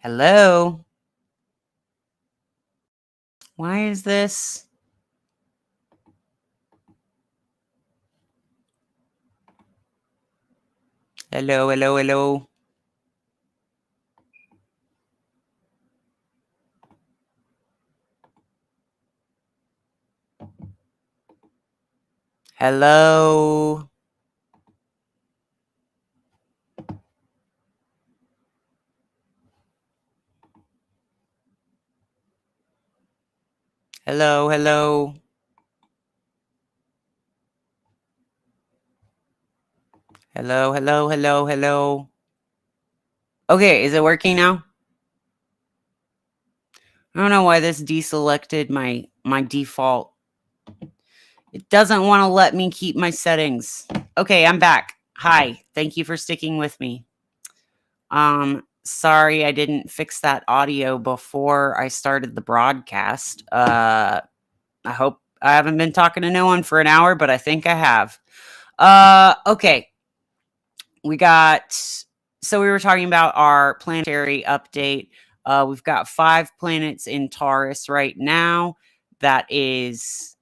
Hello? Why is this? Hello, hello, hello. Hello? Hello, hello. Hello, hello, hello, hello. Okay, is it working now? I don't know why this deselected my default. It doesn't want to let me keep my settings. Okay, I'm back. Hi. Thank you for sticking with me. Sorry I didn't fix that audio before I started the broadcast. I hope I haven't been talking to no one for an hour, but I think I have. Okay. We got, so we were talking about our planetary update. We've got 5 planets in Taurus right now. That is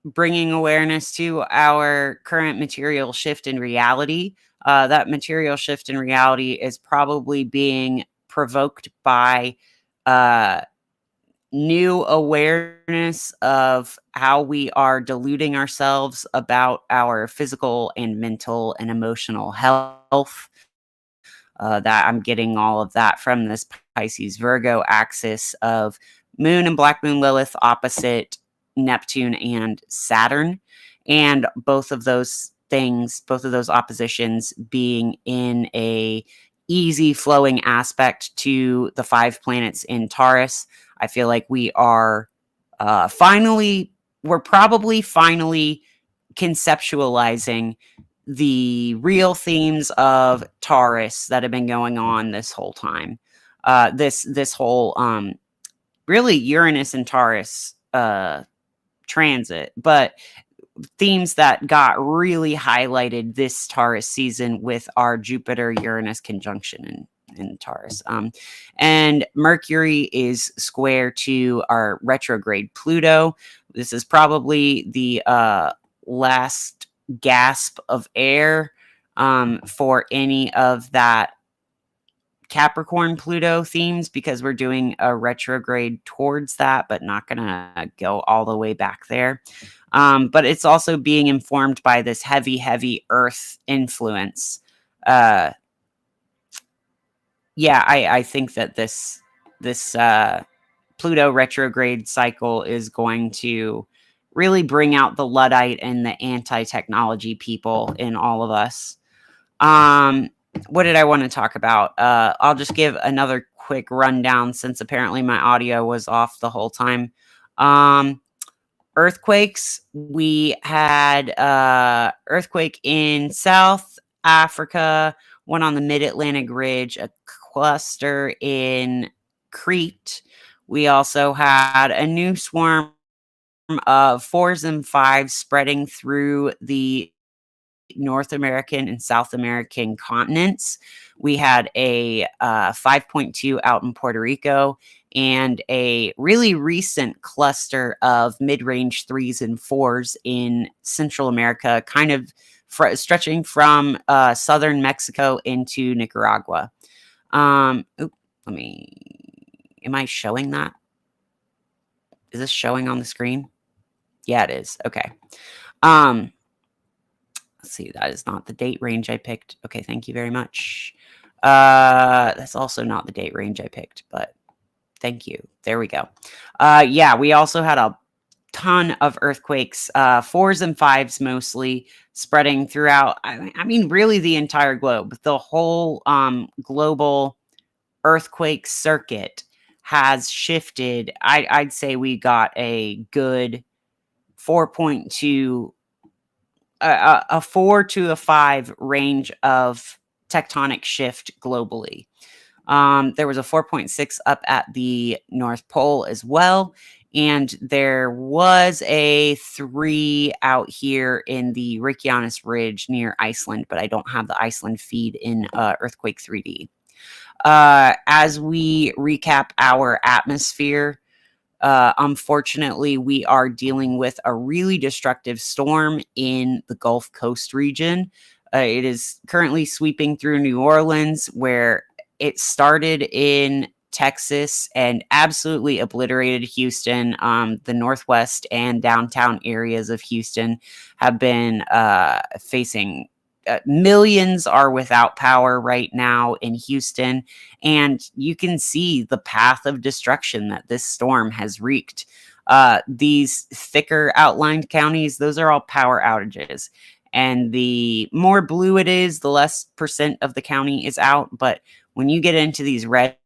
bringing awareness to our current material shift in reality. That material shift in reality is probably being provoked by new awareness of how we are deluding ourselves about our physical and mental and emotional health. That I'm getting all of that from this Pisces Virgo axis of Moon and Black Moon Lilith opposite Neptune and Saturn. And both of those things, both of those oppositions being in a easy flowing aspect to the 5 planets in Taurus. I feel like we are we're probably finally conceptualizing the real themes of Taurus that have been going on this whole time. This whole really Uranus and Taurus transit, but themes that got really highlighted this Taurus season with our Jupiter Uranus conjunction in Taurus. And Mercury is square to our retrograde Pluto. This is probably the last gasp of air for any of that Capricorn Pluto themes, because we're doing a retrograde towards that, but not going to go all the way back there. But it's also being informed by this heavy Earth influence. I think that this Pluto retrograde cycle is going to really bring out the Luddite and the anti-technology people in all of us. What did I want to talk about? I'll just give another quick rundown since apparently my audio was off the whole time. Earthquakes. We had earthquake in South Africa, one on the Mid-Atlantic Ridge, a cluster in Crete. We also had a new swarm of 4s and 5s spreading through the North American and South American continents. We had a 5.2 out in Puerto Rico and a really recent cluster of mid-range 3s and 4s in Central America, kind of stretching from southern Mexico into Nicaragua. Am I showing that? Is this showing on the screen? Yeah, it is. Okay. Let's see, that is not the date range I picked. Okay, thank you very much. That's also not the date range I picked, but thank you. There we go. We also had a ton of earthquakes, 4s and 5s mostly, spreading throughout, I mean, really the entire globe. The whole global earthquake circuit has shifted. I'd say we got a good 4.2 a 4 to a 5 range of tectonic shift globally. There was a 4.6 up at the North Pole as well. And there was a 3 out here in the Rearcast Ridge near Iceland, but I don't have the Iceland feed in Earthquake 3D. As we recap our atmosphere, unfortunately, we are dealing with a really destructive storm in the Gulf Coast region. It is currently sweeping through New Orleans, where it started in Texas and absolutely obliterated Houston. The northwest and downtown areas of Houston have been facing. Millions are without power right now in Houston, and you can see the path of destruction that this storm has wreaked. These thicker outlined counties, those are all power outages. And the more blue it is, the less percent of the county is out. But when you get into these red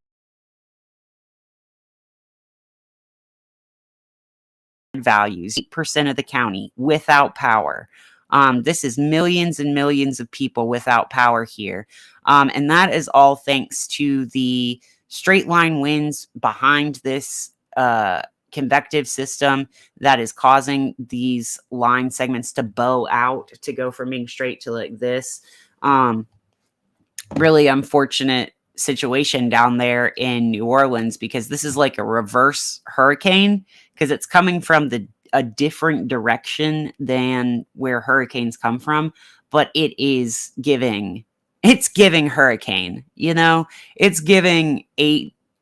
values, 8% of the county without power. This is millions and millions of people without power here. And that is all thanks to the straight line winds behind this convective system that is causing these line segments to bow out, to go from being straight to like this. Really unfortunate situation down there in New Orleans, because this is like a reverse hurricane, because it's coming from a different direction than where hurricanes come from, but it's giving hurricane, it's giving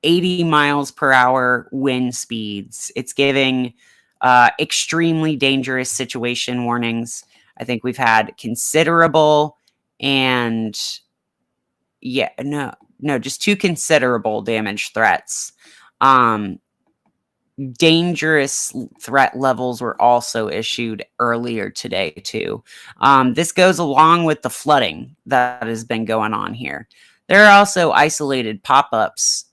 80 miles per hour wind speeds. It's giving extremely dangerous situation warnings. I think we've had considerable and just two considerable damage threats. Dangerous threat levels were also issued earlier today too. This goes along with the flooding that has been going on here. There are also isolated pop-ups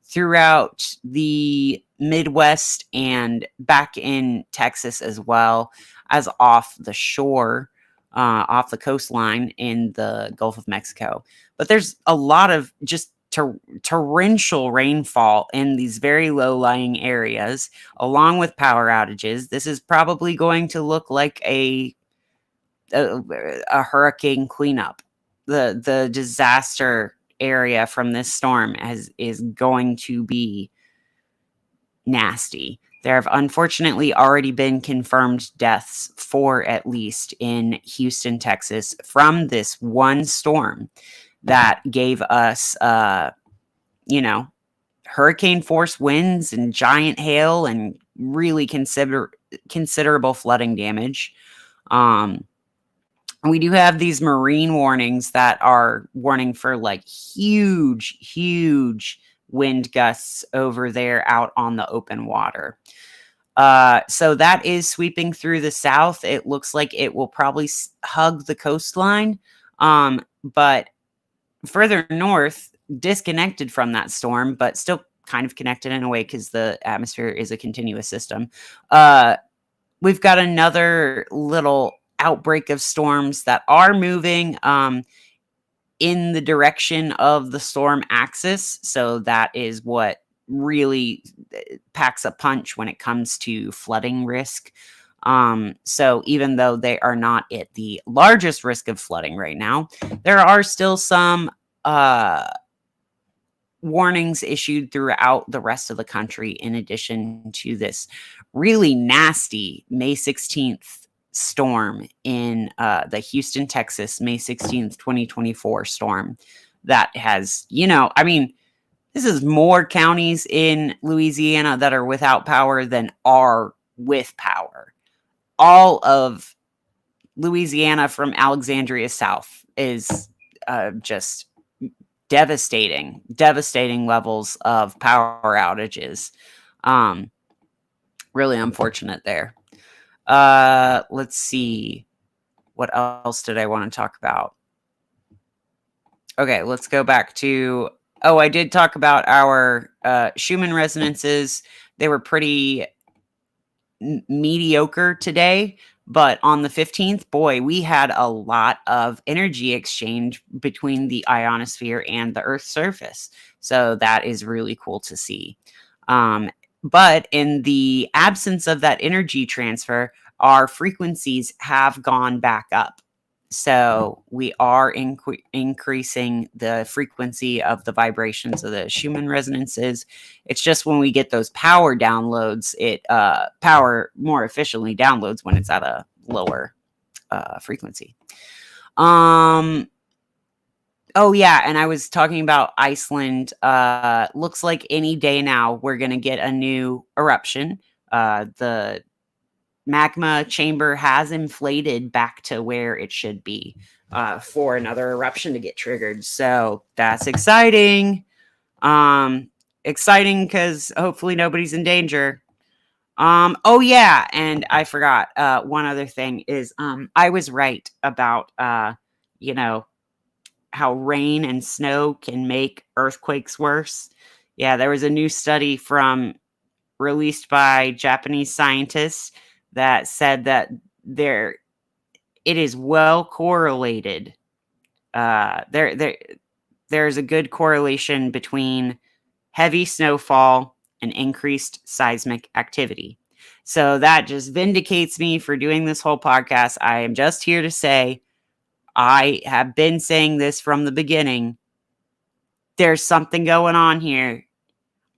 throughout the Midwest and back in Texas, as well as off the shore, off the coastline in the Gulf of Mexico. But there's a lot of just torrential rainfall in these very low-lying areas, along with power outages. This is probably going to look like a hurricane cleanup. The disaster area from this storm is going to be nasty. There have unfortunately already been confirmed deaths, 4 at least, in Houston, Texas, from this one storm that gave us, hurricane force winds and giant hail and really considerable flooding damage. We do have these marine warnings that are warning for like huge wind gusts over there out on the open water. So that is sweeping through the south. It looks like it will probably hug the coastline. But further north, disconnected from that storm, but still kind of connected in a way, because the atmosphere is a continuous system. We've got another little outbreak of storms that are moving in the direction of the storm axis. So that is what really packs a punch when it comes to flooding risk. So even though they are not at the largest risk of flooding right now, there are still some warnings issued throughout the rest of the country, in addition to this really nasty May 16th storm in the Houston, Texas, May 16th, 2024 storm that has, this is more counties in Louisiana that are without power than are with power. All of Louisiana from Alexandria south is just devastating levels of power outages. Really unfortunate there. Let's see. What else did I want to talk about? Okay, let's go back to... Oh, I did talk about our Schumann resonances. They were pretty mediocre today, but on the 15th, boy, we had a lot of energy exchange between the ionosphere and the Earth's surface. So that is really cool to see. But in the absence of that energy transfer, our frequencies have gone back up. So we are increasing the frequency of the vibrations of the Schumann resonances. It's just when we get those power downloads, it power more efficiently downloads when it's at a lower frequency. Oh yeah, and I was talking about Iceland. Looks like any day now we're gonna get a new eruption. The magma chamber has inflated back to where it should be for another eruption to get triggered. So that's exciting. Exciting because hopefully nobody's in danger. Oh yeah, and I forgot one other thing is I was right about you know, how rain and snow can make earthquakes worse. Yeah, there was a new study released by Japanese scientists that said that it is well correlated. There's a good correlation between heavy snowfall and increased seismic activity. So that just vindicates me for doing this whole podcast. I am just here to say I have been saying this from the beginning. There's something going on here.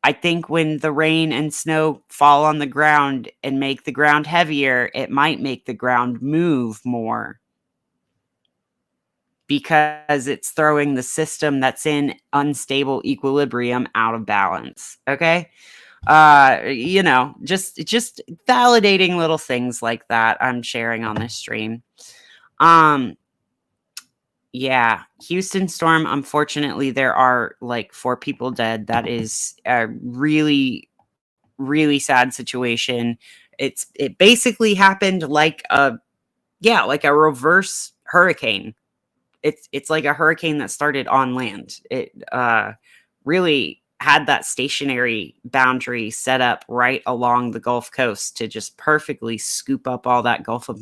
I think when the rain and snow fall on the ground and make the ground heavier, it might make the ground move more because it's throwing the system that's in unstable equilibrium out of balance. Okay? Just validating little things like that I'm sharing on this stream. Yeah, Houston storm, unfortunately, there are like 4 people dead. That is a really, really sad situation. It basically happened like a reverse hurricane. It's like a hurricane that started on land. It really had that stationary boundary set up right along the Gulf Coast to just perfectly scoop up all that Gulf of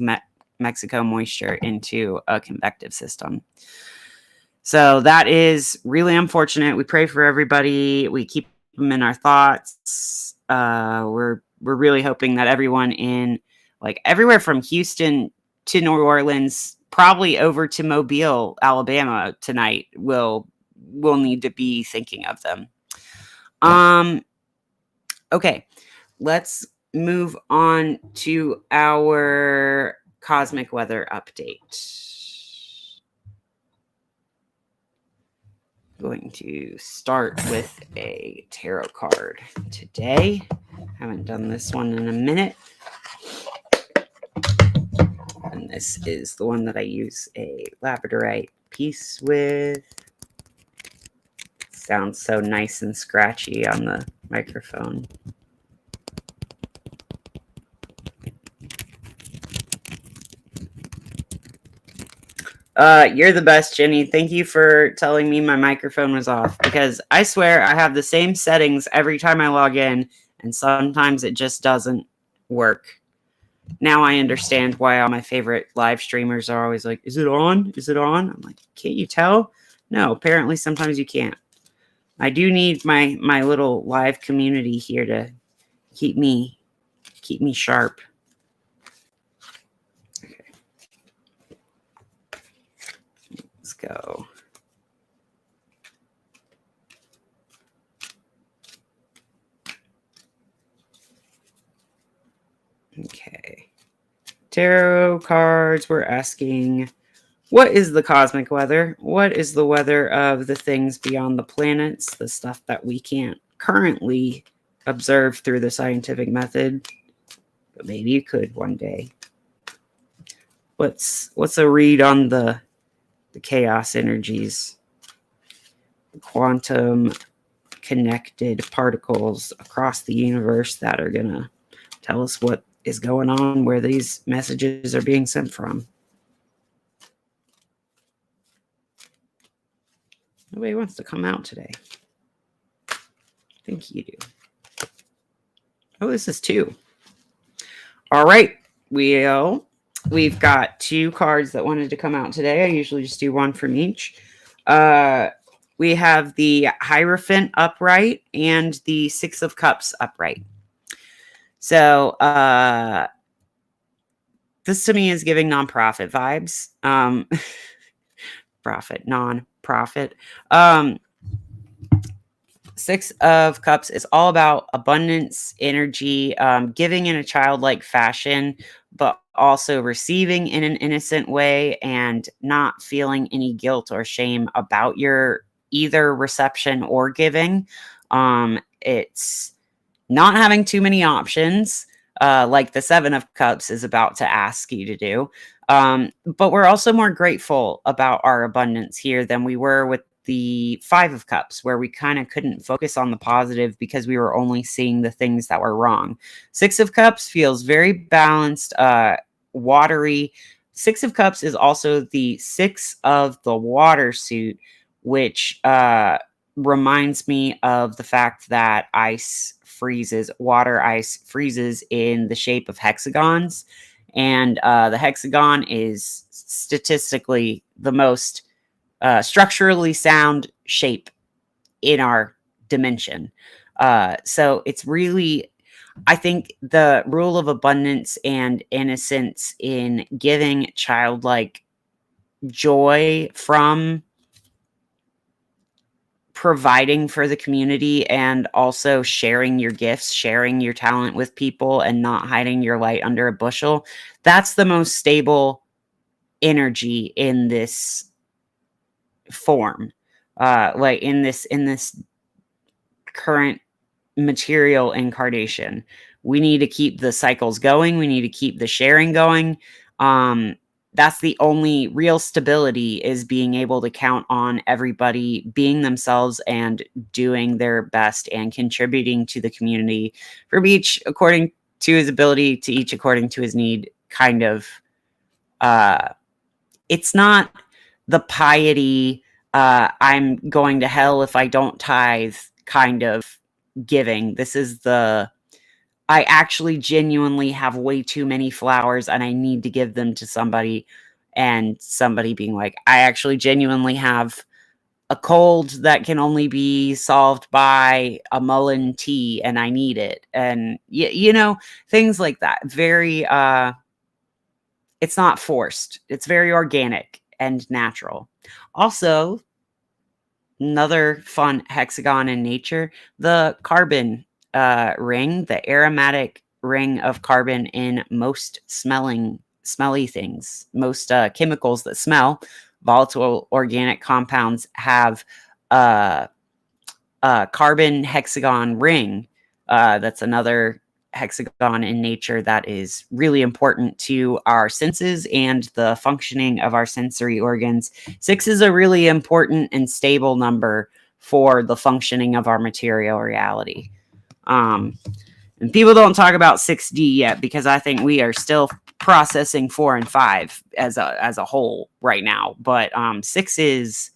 Mexico moisture into a convective system. So that is really unfortunate. We pray for everybody. We keep them in our thoughts. We're really hoping that everyone in like everywhere from Houston to New Orleans, probably over to Mobile, Alabama tonight will need to be thinking of them. Okay, let's move on to our cosmic weather update. Going to start with a tarot card today. Haven't done this one in a minute. And this is the one that I use a labradorite piece with. Sounds so nice and scratchy on the microphone. You're the best, Jenny. Thank you for telling me my microphone was off, because I swear I have the same settings every time I log in, and sometimes it just doesn't work. Now I understand why all my favorite live streamers are always like, is it on? Is it on? I'm like, can't you tell? No, apparently sometimes you can't. I do need my little live community here to keep me sharp. Okay. Let's go. Okay. Tarot cards, we're asking, what is the cosmic weather? What is the weather of the things beyond the planets, the stuff that we can't currently observe through the scientific method, but maybe you could one day? What's a read on the chaos energies, the quantum connected particles across the universe that are gonna tell us what is going on, where these messages are being sent from? Nobody wants to come out today. I think you do. Oh, this is 2. All right. We've got 2 cards that wanted to come out today. I usually just do one from each. We have the Hierophant upright and the 6 of Cups upright. So This to me is giving nonprofit vibes. Profit, non-profit. Six of Cups is all about abundance, energy, giving in a childlike fashion, but also receiving in an innocent way and not feeling any guilt or shame about your either reception or giving. It's not having too many options, like the Seven of Cups is about to ask you to do. But we're also more grateful about our abundance here than we were with the Five of Cups, where we kind of couldn't focus on the positive because we were only seeing the things that were wrong. Six of Cups feels very balanced, watery. Six of Cups is also the six of the water suit, which reminds me of the fact that water ice freezes in the shape of hexagons. And the hexagon is statistically the most structurally sound shape in our dimension. So it's really, I think the rule of abundance and innocence in giving childlike joy from providing for the community and also sharing your gifts, sharing your talent with people and not hiding your light under a bushel. That's the most stable energy in this form. Like in this current material incarnation. We need to keep the cycles going. We need to keep the sharing going. That's the only real stability, is being able to count on everybody being themselves and doing their best and contributing to the community, from each according to his ability, to each according to his need. Kind of, it's not the piety, I'm going to hell if I don't tithe kind of giving. This is the, I actually genuinely have way too many flowers and I need to give them to somebody, and somebody being like, I actually genuinely have a cold that can only be solved by a mullein tea and I need it. And things like that. Very it's not forced. It's very organic and natural. Also, another fun hexagon in nature, the carbon ring, the aromatic ring of carbon in most smelly things, most chemicals that smell, volatile organic compounds have a carbon hexagon ring. That's another hexagon in nature that is really important to our senses and the functioning of our sensory organs. 6 is a really important and stable number for the functioning of our material reality. And people don't talk about 6D yet because I think we are still processing 4 and 5 as a whole right now. But 6 is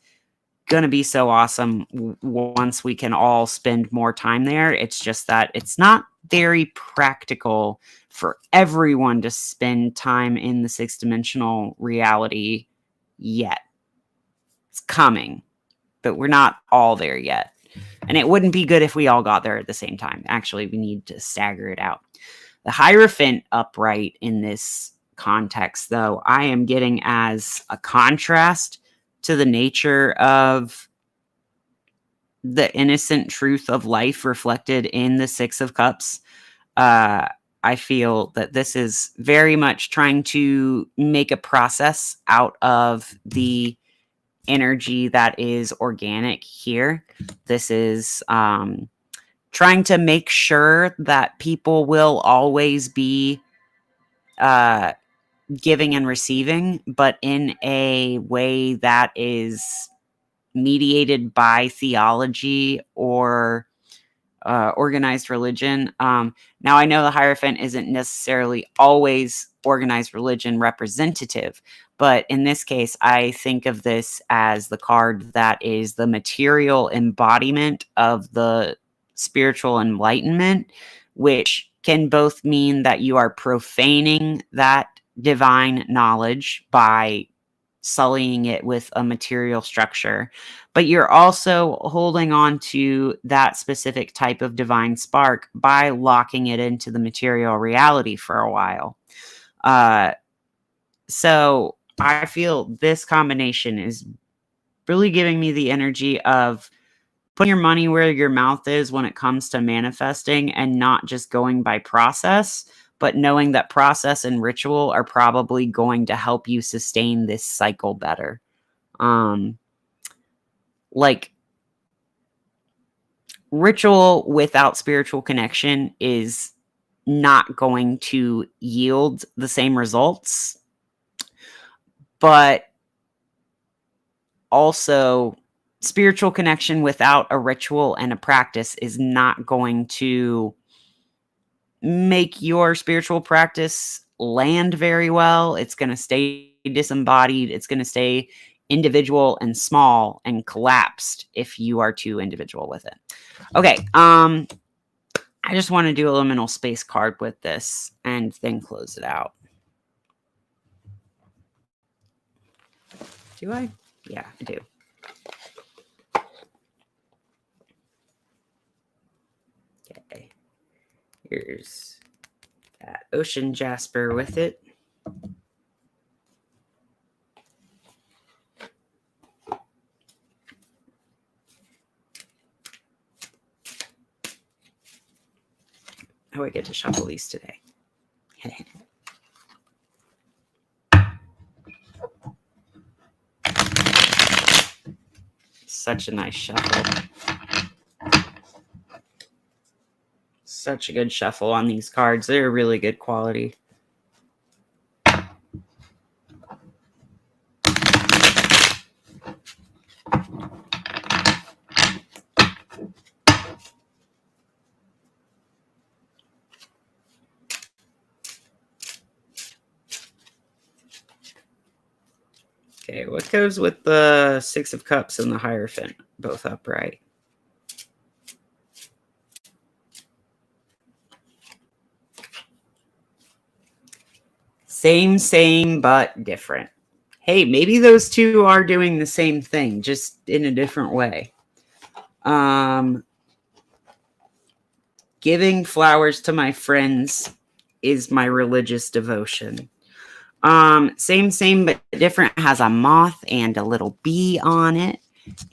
going to be so awesome once we can all spend more time there. It's just that it's not very practical for everyone to spend time in the 6-dimensional reality yet. It's coming, but we're not all there yet. And it wouldn't be good if we all got there at the same time. Actually, we need to stagger it out. The Hierophant upright in this context, though, I am getting as a contrast to the nature of the innocent truth of life reflected in the 6 of Cups. I feel that this is very much trying to make a process out of the energy that is organic here. This is trying to make sure that people will always be giving and receiving, but in a way that is mediated by theology or organized religion. Now, I know the Hierophant isn't necessarily always organized religion representative, but in this case, I think of this as the card that is the material embodiment of the spiritual enlightenment, which can both mean that you are profaning that divine knowledge by sullying it with a material structure, but you're also holding on to that specific type of divine spark by locking it into the material reality for a while. So I feel this combination is really giving me the energy of putting your money where your mouth is when it comes to manifesting, and not just going by process, but knowing that process and ritual are probably going to help you sustain this cycle better. Like, ritual without spiritual connection is not going to yield the same results, but also spiritual connection without a ritual and a practice is not going to make your spiritual practice land very well. It's going to stay disembodied. It's going to stay individual and small and collapsed if you are too individual with it. Okay. I just want to do a liminal space card with this and then close it out. Do I? Yeah, I do. Okay. Here's that ocean jasper with it. Oh, I get to shuffle these today. Such a nice shuffle. Such a good shuffle on these cards. They're really good quality. Okay, what goes with the Six of Cups and the Hierophant? Both upright. Same, but different. Hey, maybe those two are doing the same thing, just in a different way. Giving flowers to my friends is my religious devotion. Same, but different has a moth and a little bee on it.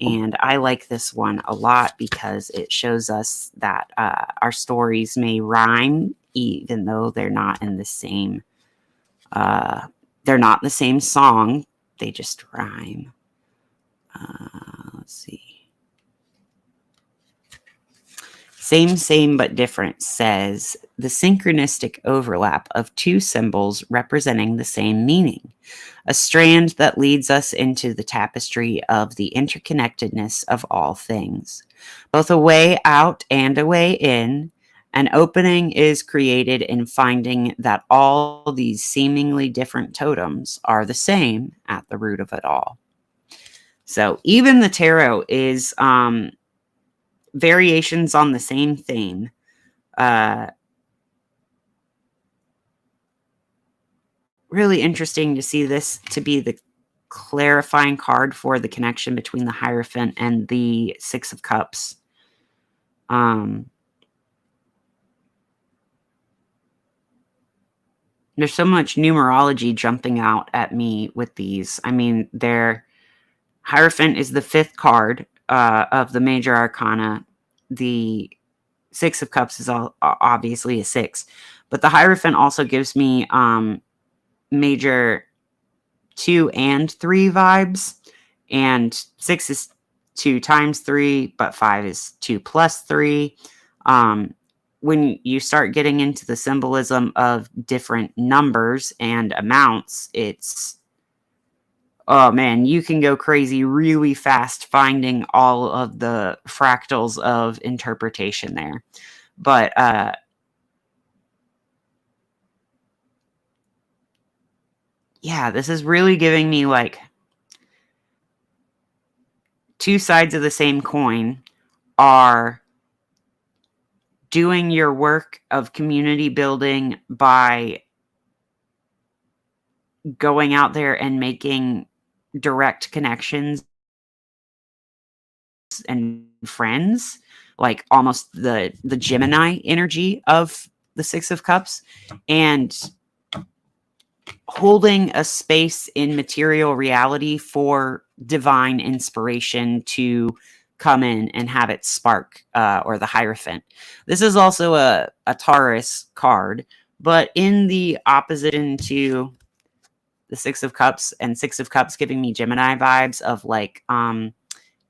And I like this one a lot because it shows us that our stories may rhyme, even though they're not in the same they're not the same song. They just rhyme. Let's see. Same, but different says the synchronistic overlap of two symbols representing the same meaning. A strand that leads us into the tapestry of the interconnectedness of all things. Both a way out and a way in. An opening is created in finding that all these seemingly different totems are the same at the root of it all. So even the tarot is variations on the same theme. Really interesting to see this to be the clarifying card for the connection between the Hierophant and the Six of Cups. There's so much numerology jumping out at me with these. I mean, their Hierophant is the fifth card of the major arcana. The Six of Cups is obviously a 6, but the Hierophant also gives me major 2 and 3 vibes, and 6 is 2 times 3, but 5 is 2 plus 3. When you start getting into the symbolism of different numbers and amounts, it's, oh man, you can go crazy really fast finding all of the fractals of interpretation there. But yeah, this is really giving me like two sides of the same coin are doing your work of community building by going out there and making direct connections and friends, like almost the Gemini energy of the Six of Cups, and holding a space in material reality for divine inspiration to come in and have it spark, or the Hierophant. This is also a Taurus card, but in the opposition to the Six of Cups, and Six of Cups giving me Gemini vibes of like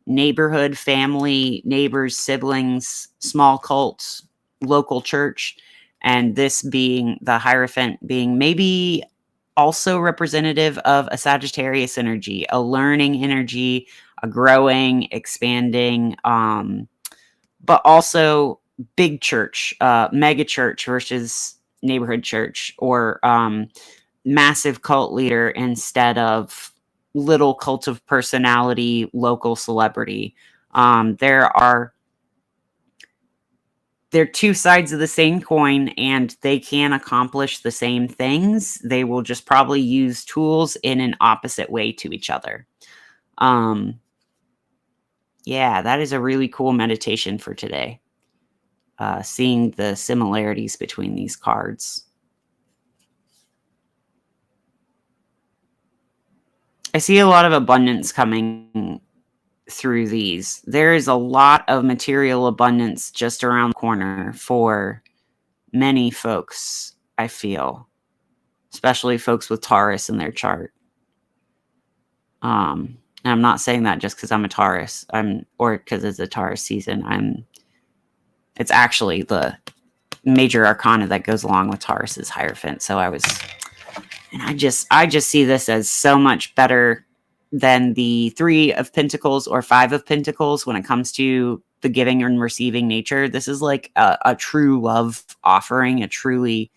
neighborhood, family, neighbors, siblings, small cults, local church, and this being the Hierophant being maybe also representative of a Sagittarius energy, a learning energy, a growing, expanding, but also big church, mega church versus neighborhood church, or massive cult leader instead of little cult of personality, local celebrity. They're two sides of the same coin, and they can accomplish the same things. They will just probably use tools in an opposite way to each other. Yeah, that is a really cool meditation for today. Seeing the similarities between these cards. I see a lot of abundance coming through these. There is a lot of material abundance just around the corner for many folks, I feel, especially folks with Taurus in their chart. And I'm not saying that just because I'm a Taurus, or because it's a Taurus season. It's actually the major arcana that goes along with Taurus's Hierophant. So I just see this as so much better than the Three of Pentacles or Five of Pentacles when it comes to the giving and receiving nature. This is like a true love offering, a truly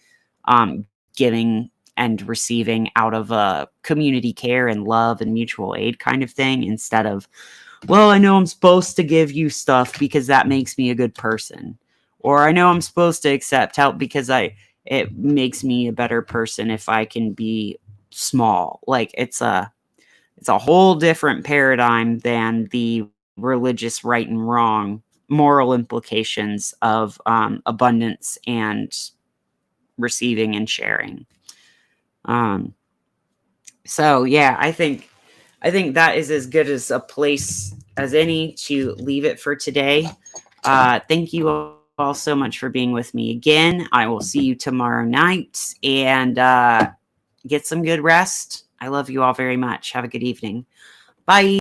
giving and receiving out of a community care and love and mutual aid kind of thing, instead of, well, I know I'm supposed to give you stuff because that makes me a good person, or I know I'm supposed to accept help because it makes me a better person if I can be small. Like it's a whole different paradigm than the religious right and wrong moral implications of abundance and receiving and sharing. So yeah, I think that is as good as a place as any to leave it for today. Thank you all so much for being with me again. I will see you tomorrow night, and get some good rest. I love you all very much. Have a good evening. Bye.